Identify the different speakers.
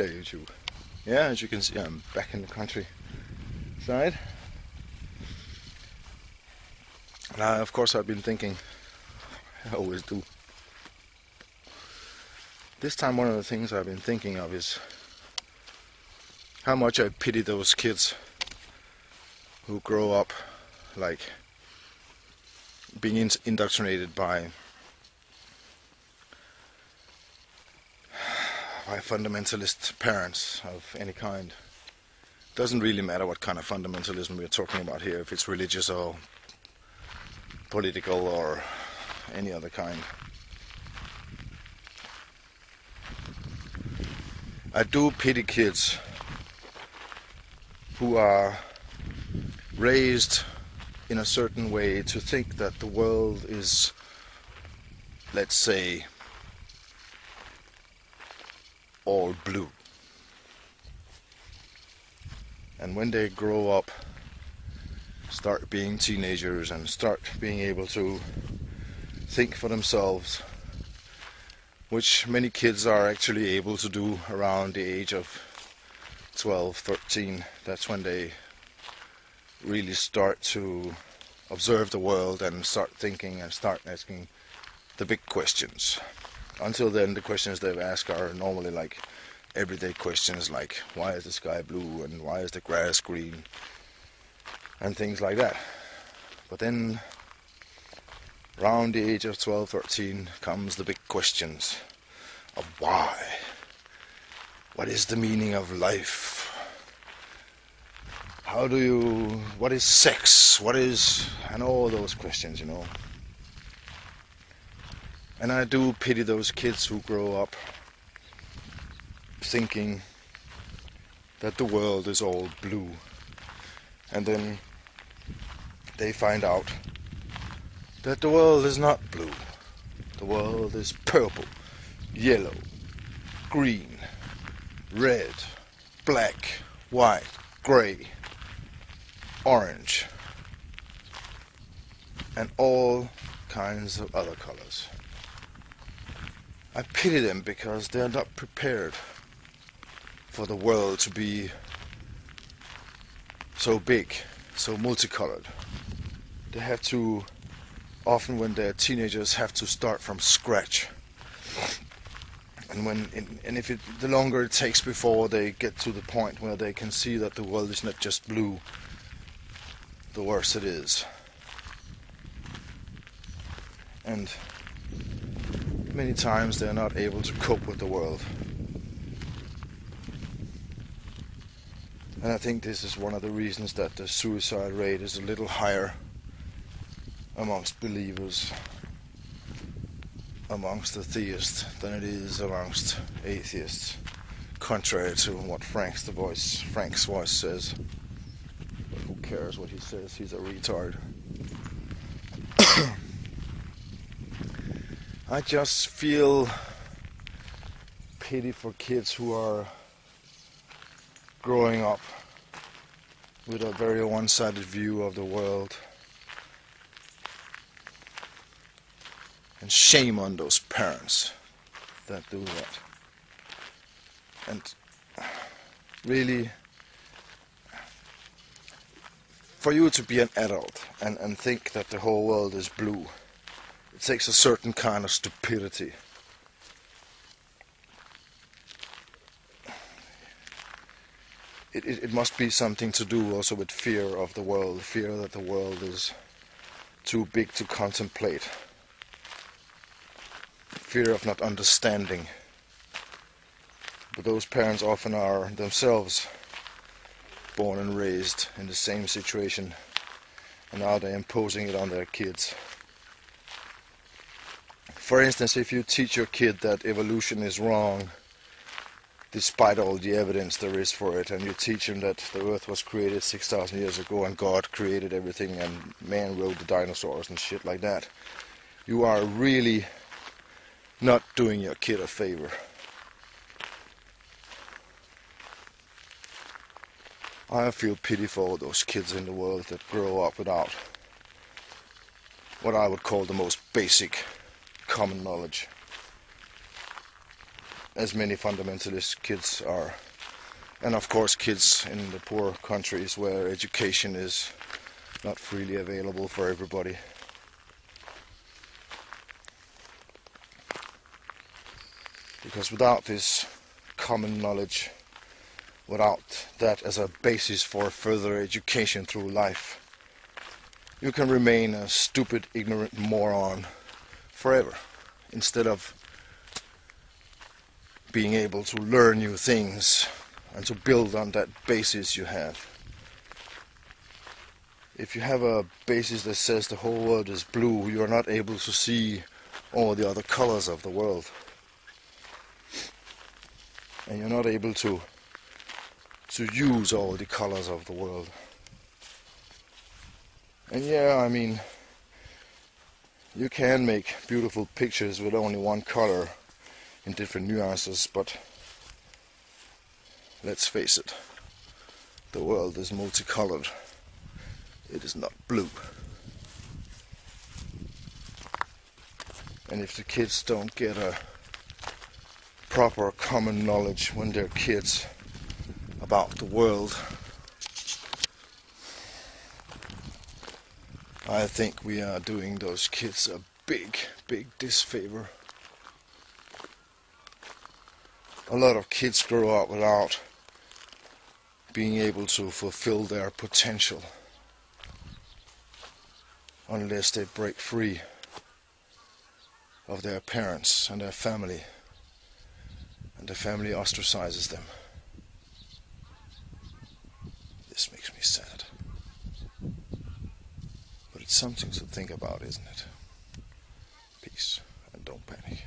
Speaker 1: there, YouTube. Yeah, as you can see, I'm back in the countryside. Now, of course, I've been thinking, I always do. This time, one of the things I've been thinking of is how much I pity those kids who grow up like being indoctrinated by fundamentalist parents of any kind. Doesn't really matter what kind of fundamentalism we're talking about here, if it's religious or political or any other kind. I do pity kids who are raised in a certain way to think that the world is, let's say, all blue. And when they grow up, start being teenagers and start being able to think for themselves, which many kids are actually able to do around the age of 12, 13. That's when they really start to observe the world and start thinking and start asking the big questions. Until then, the questions they ask are normally like everyday questions like, why is the sky blue and why is the grass green and things like that. But then around the age of 12, 13 comes the big questions of why. What is the meaning of life? What is sex? And all those questions, you know. And I do pity those kids who grow up thinking that the world is all blue. And then they find out that the world is not blue. The world is purple, yellow, green, red, black, white, grey, orange, and all kinds of other colors. I pity them because they are not prepared for the world to be so big, so multicolored. They have to, often when they're teenagers, have to start from scratch. And the longer it takes before they get to the point where they can see that the world is not just blue, the worse it is. And many times they're not able to cope with the world. And I think this is one of the reasons that the suicide rate is a little higher amongst believers, amongst the theists, than it is amongst atheists, contrary to what Frank's voice says. But who cares what he says? He's a retard. I just feel pity for kids who are growing up with a very one-sided view of the world. And shame on those parents that do that. And really, for you to be an adult and think that the whole world is blue, it takes a certain kind of stupidity. It must be something to do also with fear of the world, fear that the world is too big to contemplate, fear of not understanding. But those parents often are themselves born and raised in the same situation, and now they're imposing it on their kids. For instance, if you teach your kid that evolution is wrong, despite all the evidence there is for it, and you teach him that the earth was created 6,000 years ago and God created everything and man rode the dinosaurs and shit like that, you are really not doing your kid a favor. I feel pity for all those kids in the world that grow up without what I would call the most basic common knowledge. as many fundamentalist kids are. And of course kids in the poor countries where education is not freely available for everybody. Because without this common knowledge, without that as a basis for further education through life, you can remain a stupid, ignorant moron forever, instead of being able to learn new things and to build on that basis you have. If you have a basis that says the whole world is blue, you are not able to see all the other colors of the world. And you're not able to use all the colors of the world. And yeah, I mean, you can make beautiful pictures with only one color in different nuances, but let's face it, the world is multicolored. It is not blue. And if the kids don't get a proper common knowledge when they're kids about the world, I think we are doing those kids a big, big disfavor. A lot of kids grow up without being able to fulfill their potential unless they break free of their parents and their family, and the family ostracizes them. This makes me sad. But it's something to think about, isn't it? Peace, and don't panic.